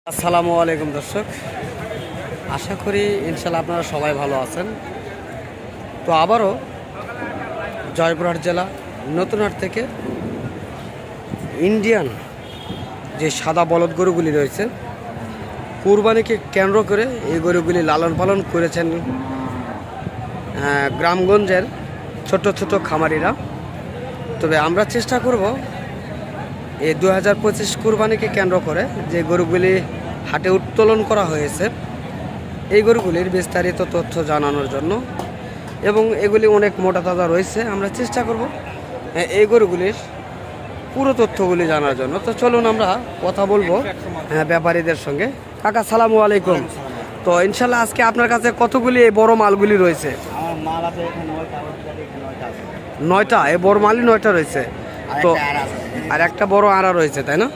আসসালামু আলাইকুম দর্শক, আশা করি ইনশাল্লাহ আপনারা সবাই ভালো আছেন। তো আবারও জয়পুরহাট জেলা নতুনহাট থেকে ইন্ডিয়ান যে সাদা বলদ গরুগুলি রয়েছে, কুরবানিকে কেন্দ্র করে এই গরুগুলি লালন পালন করেছেন গ্রামগঞ্জের ছোট ছোট খামারিরা। তবে আমরা চেষ্টা করব এই 2025 কুরবানিকে কেন্দ্র করে যে গরুগুলি হাটে উত্তোলন করা হয়েছে এই গরুগুলির বিস্তারিত তথ্য জানানোর জন্য, এবং এগুলি অনেক মোটা তাজা রয়েছে। আমরা চেষ্টা করব এই গরুগুলির পুরো তথ্যগুলি জানার জন্য। তো চলুন আমরা কথা বলবো ব্যাপারীদের সঙ্গে। কাকা সালামু আলাইকুম। তো ইনশাল্লাহ আজকে আপনার কাছে কতগুলি এই বড় মালগুলি রয়েছে? নয়টা, এই বড় মালই 9টা রয়েছে। তো আর একটা বড় আড়া রয়েছে, তাই না?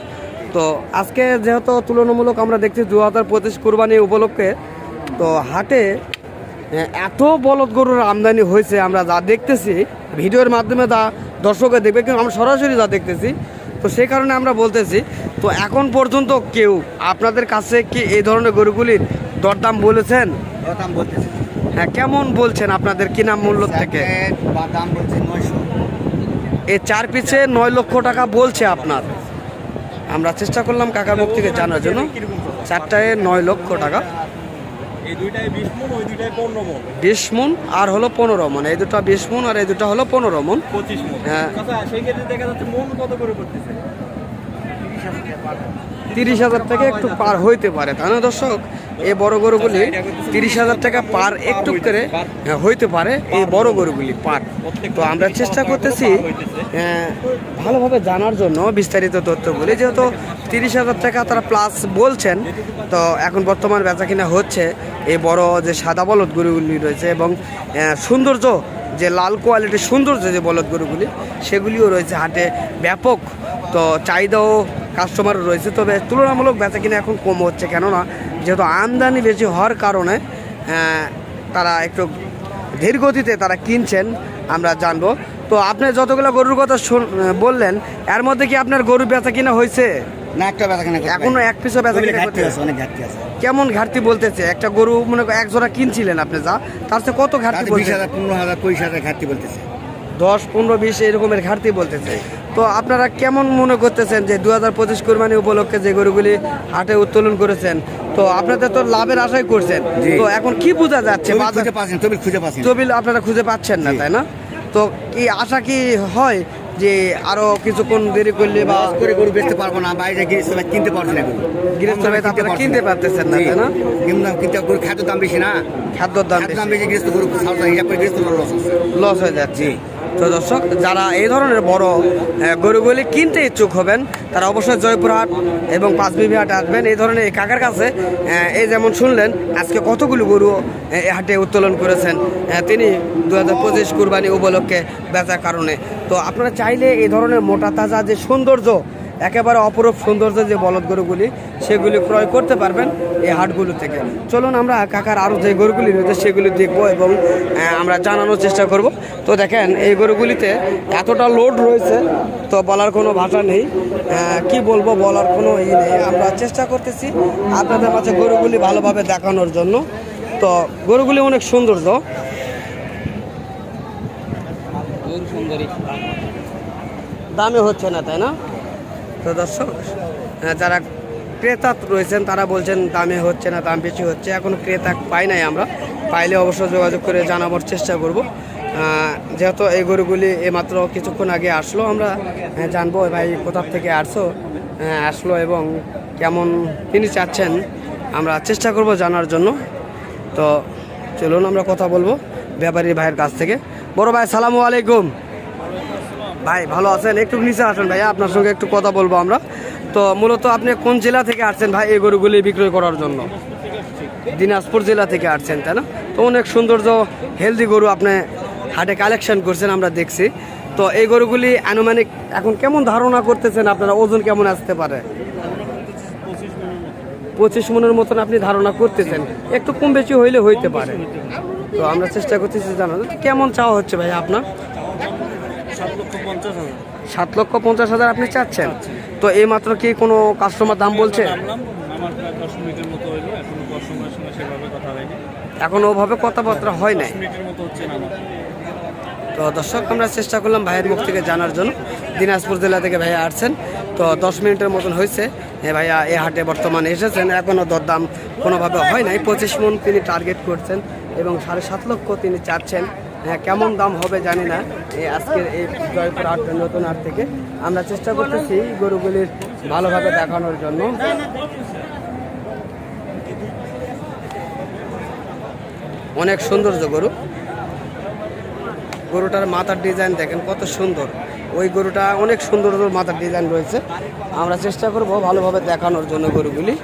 তো আজকে যেহেতু তুলনামূলক আমরা দেখছি 2025 কুরবানি উপলক্ষে, তো হাটে এত বলদ গরুর আমদানি হয়েছে, আমরা যা দেখতেছি ভিডিওর মাধ্যমে যা দর্শকে দেখবে, কিন্তু আমরা সরাসরি যা দেখতেছি, তো সেই কারণে আমরা বলতেছি। তো এখন পর্যন্ত কেউ আপনাদের কাছে কি এই ধরনের গরুগুলির দরদাম বলেছেন? দাম বলতেছে। হ্যাঁ, কেমন বলছেন আপনাদের কিনা মূল্য থেকে? দাম বলছে 900। এই 4 পিছে 9 লক্ষ টাকা বলছে আপনার। আমরা চেষ্টা করলাম কাকার মুখ থেকে জানার জন্য। 4টায় 9 লক্ষ টাকা, এই দুইটায় 20 মণ, ওই দুইটায় 15 মণ। 20 মণ আর হলো 15 মণ। এই দুটো 20 মণ আর এই দুটো হলো 15 মণ। 25 মণ। হ্যাঁ, আচ্ছা, সেই ক্ষেত্রে দেখা যাচ্ছে মণ কত করে করতেছে? 30,000 টাকা একটু পার হইতে পারে, তাই না দর্শক? এই বড় গরুগুলি 30,000 টাকা পার একটু করে হইতে পারে, এই বড় গরুগুলি পার। তো আমরা চেষ্টা করতেছি ভালোভাবে জানার জন্য বিস্তারিত তথ্যগুলি, যেহেতু 30,000 টাকা তারা প্লাস বলছেন। তো এখন বর্তমান বেচা কিনা হচ্ছে এই বড় যে সাদা বলদ গরুগুলি রয়েছে, এবং সৌন্দর্য যে লাল কোয়ালিটির সৌন্দর্য যে বলদ গরুগুলি, সেগুলিও রয়েছে হাটে ব্যাপক। তো চাহিদাও কাস্টমার রয়েছে, তবে তুলনামূলক বেচা কিনা এখন কম হচ্ছে, কেননা যেহেতু আমদানি বেশি হওয়ার কারণে তারা একটু ধীর গতিতে তারা কিনছেন, আমরা জানবো। তো আপনি যতগুলো গরুর কথা বললেন, এর মধ্যে কি আপনার গরু বেচা কিনা হয়েছে? না, একটা বেচা কিনা এখনো এক পিছু বেচা কিনা ঘাটতি আছে, অনেক ঘাটতি আছে। কেমন ঘাটতি বলতেছে? একটা গরু মনে করেন এক জোড়া কিনছিলেন আপনি, যা তার চেয়ে কত ঘাটতি বলতেছে? 20,000, 15,000, 25,000 ঘাটতি বলতেছে। 10, 15, 20 এরকমের ঘাটতি বলতেছে। তো আপনারা কেমন মনে করতেছেন যে 2025 কুরবানি উপলক্ষে যে গরুগুলি হাটে উত্তোলন করেছেন, তো আপনাদের তো লাভের আশাই করছেন, তো এখন কি বোঝা যাচ্ছে? তবিল আপনারা খুঁজে পাচ্ছেন না, তাই না? তো কি আশা কি হয় যে আরো কিছুক্ষণ দেরি করলে বা করে গরু বেচতে পারবো না, বাইরে গিয়ে কিনতে পারছি না গরু। গৃহস্থভাবে আপনারা কিনতে পারতেছেন না, তাই না? কিন্তু গরু খাদ্য দাম বেশি না, খাদ্যর দাম বেশি, গৃহস্থ গরু হিসাব করে গৃহস্থ লস হয়ে যাচ্ছে। তো দর্শক, যারা এই ধরনের বড় গরুগুলি কিনতে ইচ্ছুক হবেন, তারা অবশ্যই জয়পুরহাট এবং পাঁচবিবি হাটে আসবেন। এই ধরনের এই কাকার কাছে এই যেমন শুনলেন আজকে কতগুলো গরু এই হাটে উত্তোলন করেছেন তিনি 2025 কুরবানি উপলক্ষে বেচার কারণে। তো আপনারা চাইলে এই ধরনের মোটা তাজা যে সৌন্দর্য, একেবারে অপরূপ সৌন্দর্য যে বলদ গরুগুলি, সেগুলি ক্রয় করতে পারবেন এই হাটগুলো থেকে। চলুন আমরা কাকার আরও যে গরুগুলি রয়েছে সেগুলি দেখবো এবং আমরা জানানোর চেষ্টা করব। তো দেখেন এই গরুগুলিতে এতটা লোড রয়েছে, তো বলার কোনো ভাষা নেই, কি বলবো, বলার কোনো ই নেই। আমরা চেষ্টা করতেছি আপনাদের কাছে গরুগুলি ভালোভাবে দেখানোর জন্য। তো গরুগুলি অনেক সৌন্দর্য, দামে হচ্ছে না, তাই না? তো দর্শক, যারা ক্রেতা রয়েছেন তারা বলছেন দামে হচ্ছে না, দাম বেশি হচ্ছে। এখন ক্রেতা পাই নাই, আমরা পাইলে অবশ্যই যোগাযোগ করে জানাবার চেষ্টা করব। যেহেতু এই গরুগুলি এইমাত্র কিছুক্ষণ আগে আসলো, আমরা জানবো ভাই কোথা থেকে আসলো এবং কেমন তিনি চাচ্ছেন, আমরা চেষ্টা করব জানার জন্য। তো চলুন আমরা কথা বলবো ব্যাপারী ভাইয়ের কাছ থেকে। বড় ভাই সালামু আলাইকুম। ভাই ভালো আছেন? একটু নিচে আসেন ভাইয়া, আপনার সঙ্গে একটু কথা বলবো আমরা। তো মূলত আপনি কোন জেলা থেকে আসছেন ভাই এই গরুগুলি বিক্রয় করার জন্য? দিনাজপুর জেলা থেকে আসছেন, তাই না? তো অনেক সৌন্দর্য হেলদি গরু আপনি হাটে কালেকশন করছেন, আমরা দেখছি। তো এই গরুগুলি আনুমানিক এখন কেমন ধারণা করতেছেন আপনারা, ওজন কেমন আসতে পারে? 25 মণের মতন আপনি ধারণা করতেছেন, একটু কম বেশি হইলে হইতে পারে। তো আমরা চেষ্টা করতেছি জানার। কেমন চাওয়া হচ্ছে ভাই আপনার? 7,50,000। 7,50,000 আপনি চাচ্ছেন? তো এই মাত্র কি কোনো কাস্টমার দাম বলছে? আমার প্রায় 10 মিনিটের মতো হইলো, এখনো কাস্টমারের সঙ্গে সেভাবে কথা হয়নি। এখন ওভাবে কথাবার্তা হয় নাই। 10 মিনিটের মতো হচ্ছে না আমার। তো দর্শক আমরা চেষ্টা করলাম ভাইয়ের মুখ থেকে জানার জন্য। দিনাজপুর জেলা থেকে ভাইয়া আসছেন, তো 10 মিনিটের মতন হয়েছে ভাইয়া এই হাটে বর্তমানে এসেছেন। এখনও দরদাম কোনোভাবে হয় নাই। 25 মন তিনি টার্গেট করছেন এবং 7.5 লক্ষ তিনি চাচ্ছেন। কেমন দাম হবে জানি না আজকের এই জয়পুর হাট নতুন হাট থেকে। আমরা চেষ্টা করতেছি গরুগুলির ভালোভাবে দেখানোর জন্য। অনেক সৌন্দর্য গরু, গরুটার মাথার ডিজাইন দেখেন কত সুন্দর। ওই গরুটা অনেক সুন্দর মাথার ডিজাইন রয়েছে। আমরা চেষ্টা করব ভালোভাবে দেখানোর জন্য গরুগুলি।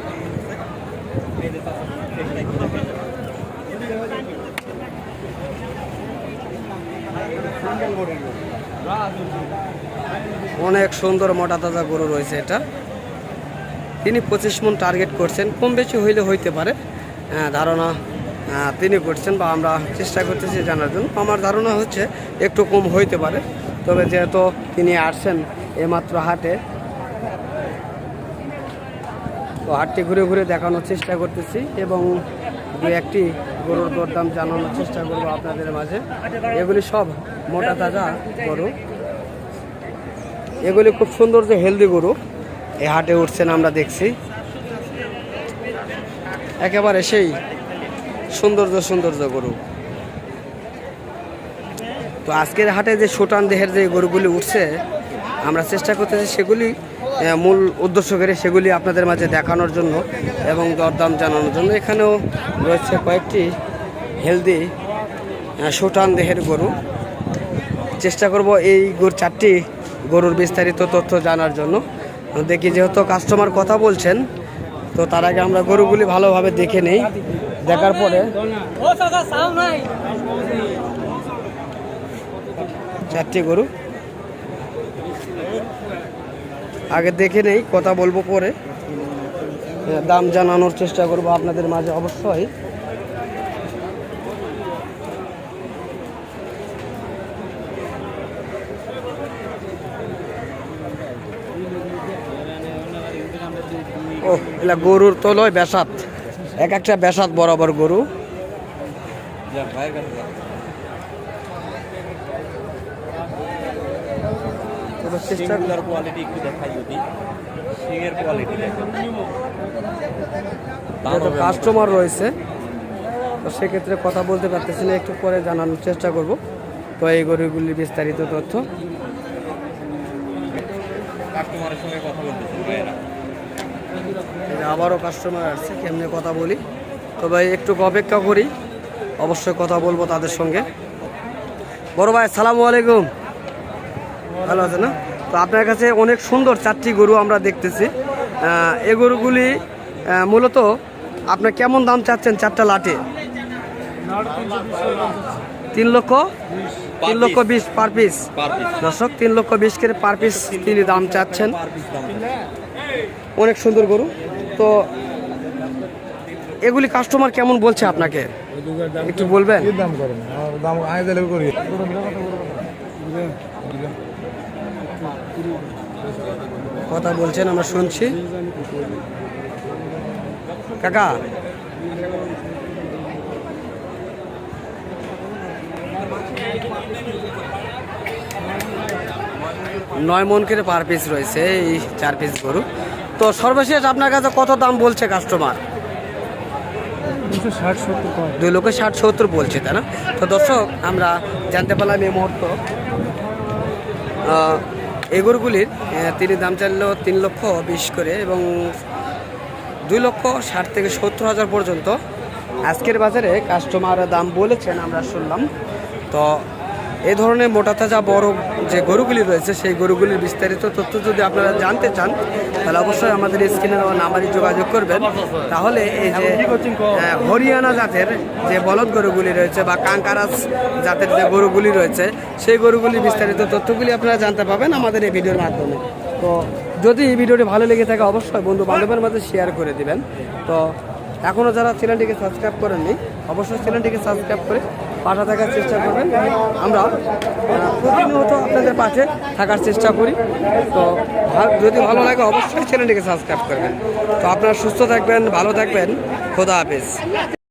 অনেক সুন্দর মোটা তাজা গরু রয়েছে এটা। তিনি 25 মন টার্গেট করছেন, কম বেশি হইলে হইতে পারে ধারণা তিনি করছেন বা আমরা চেষ্টা করতেছি জানার জন্য। আমার ধারণা হচ্ছে একটু কম হইতে পারে, তবে যেহেতু তিনি আসছেন এইমাত্র হাটে, তো হাটটি ঘুরে ঘুরে দেখানোর চেষ্টা করতেছি এবং দু একটি গরুর দরদাম জানানোর চেষ্টা করব আপনাদের মাঝে। এগুলি সব মোটা তাজা গরু, এগুলি খুব সুন্দর যে হেলদি গরু এই হাটে উঠছেন আমরা দেখছি। একেবারে সেই সৌন্দর্য গরু। তো আজকের হাটে যে সুটান দেহের যে গরুগুলি উঠছে আমরা চেষ্টা করতেছি সেগুলি মূল উদ্দেশ্য করে সেগুলি আপনাদের মাঝে দেখানোর জন্য এবং দরদাম জানানোর জন্য। এখানেও রয়েছে কয়েকটি হেলদি সুটান দেহের গরু। চেষ্টা করব এই চারটি গরুর বিস্তারিত তথ্য জানার জন্য। দেখি যেহেতু কাস্টমার কথা বলছেন, তো তার আগে আমরা গরুগুলি ভালোভাবে দেখে নেই। দেখার পরে চারটি গরু আগে দেখে নেই, কথা বলবো পরে, দাম জানানোর চেষ্টা করব আপনাদের মাঝে অবশ্যই। ও এলা গরুর তো লয় বেসাত, এক একটা বেসাত বরাবর গরু। সিংগুলার কোয়ালিটি একটু দেখাই যদি। সিংয়ের কোয়ালিটি দেখেন। কাস্টমার রয়েছে, তো সেক্ষেত্রে কথা বলতে পারতেছি না, একটু পরে জানানোর চেষ্টা করব। তো এই গরুগুলির বিস্তারিত তথ্য কাস্টমারের সঙ্গে কথা বলতেছেন ভাইয়েরা। আবারও কাস্টমার আসছে, কেমনে কথা বলি। তো ভাই একটু অপেক্ষা করি, অবশ্যই কথা বলবো তাদের সঙ্গে। বড় ভাই আসসালামু আলাইকুম, ভালো আছে না? তো আপনার কাছে অনেক সুন্দর চারটি গরু আমরা দেখতেছি। এই গরুগুলি মূলত আপনার কেমন দাম চাচ্ছেন চারটা লাটে? 3,20,000 পার পিস। দর্শক 3,20,000 করে পার পিস তিনি দাম চাচ্ছেন। অনেক সুন্দর গরু। তো এগুলি কাস্টমার কেমন বলছে আপনাকে একটু বলবেন? কথা বলছেন আমরা শুনছি। কাকা 9 মন করে পার পিস রয়েছে এই 4 পিস গরু। তো সর্বশেষ আপনার কাছে কত দাম বলছে কাস্টমার? 2,60,70 বলছে, তাই না? তো দর্শক আমরা জানতে পারলাম এই মুহূর্তে এই গরুগুলির তিনি দাম চাইলেও 3,20,000 করে এবং 2,60,000 থেকে 70,000 পর্যন্ত আজকের বাজারে কাস্টমার দাম বলেছেন আমরা শুনলাম। তো এই ধরনের মোটা তাজা বড় যে গরুগুলি রয়েছে সেই গরুগুলির বিস্তারিত তথ্য যদি আপনারা জানতে চান তাহলে অবশ্যই আমাদের স্ক্রিনে দেওয়া নাম্বারে যোগাযোগ করবেন। তাহলে এই যে হরিয়ানা জাতের যে বলদ গরুগুলি রয়েছে বা কাঙ্কারাস জাতের যে গরুগুলি রয়েছে সেই গরুগুলির বিস্তারিত তথ্যগুলি আপনারা জানতে পাবেন আমাদের এই ভিডিওর মাধ্যমে। তো যদি এই ভিডিওটি ভালো লেগে থাকে অবশ্যই বন্ধু বান্ধবের মধ্যে শেয়ার করে দিবেন। তো এখনও যারা চ্যানেলটিকে সাবস্ক্রাইব করেননি অবশ্যই চ্যানেলটিকে সাবস্ক্রাইব করে পাশে থাকার চেষ্টা করবেন। আমরা প্রতিনিয়ত আপনাদের পাশে থাকার চেষ্টা করি। তো যদি ভালো লাগে অবশ্যই চ্যানেলটিকে সাবস্ক্রাইব করবেন। তো আপনারা সুস্থ থাকবেন, ভালো থাকবেন, খোদা হাফেজ।